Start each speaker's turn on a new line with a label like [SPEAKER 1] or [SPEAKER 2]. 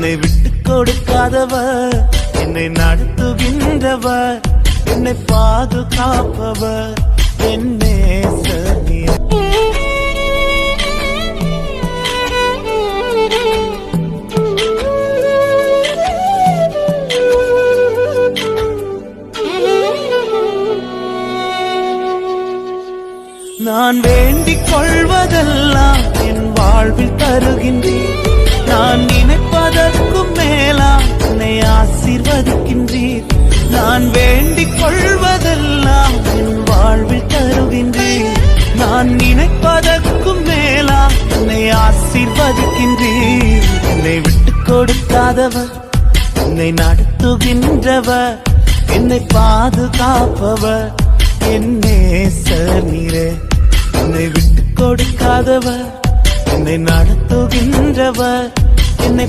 [SPEAKER 1] என்னை விட்டு கொடுக்காதவர், என்னை நடத்துகின்றவர், என்னை பாதுகாப்பவர், என் நேசர் நீர். நான் வேண்டிக் கொள்வதெல்லாம் என் வாழ்வில் தருகின்றீர். நான் நினைப்பதற்கும் மேலாம் என்னை ஆசீர்வதிக்கின்றீர். நான் வேண்டிக் கொள்வதெல்லாம் என் வாழ்வில் தருகின்றீர். நான் நினைப்பதற்கும் மேலாம் என்னை ஆசீர்வதிக்கின்றீர். என்னை விட்டுக் கொடுக்காதவர், என்னை நடத்துகின்றவர், என்னை பாதுகாப்பவர், என் நேசர் நீரே. என்னை விட்டு கொடுக்காதவர், என்னை நடத்துகின்றவர், என்னை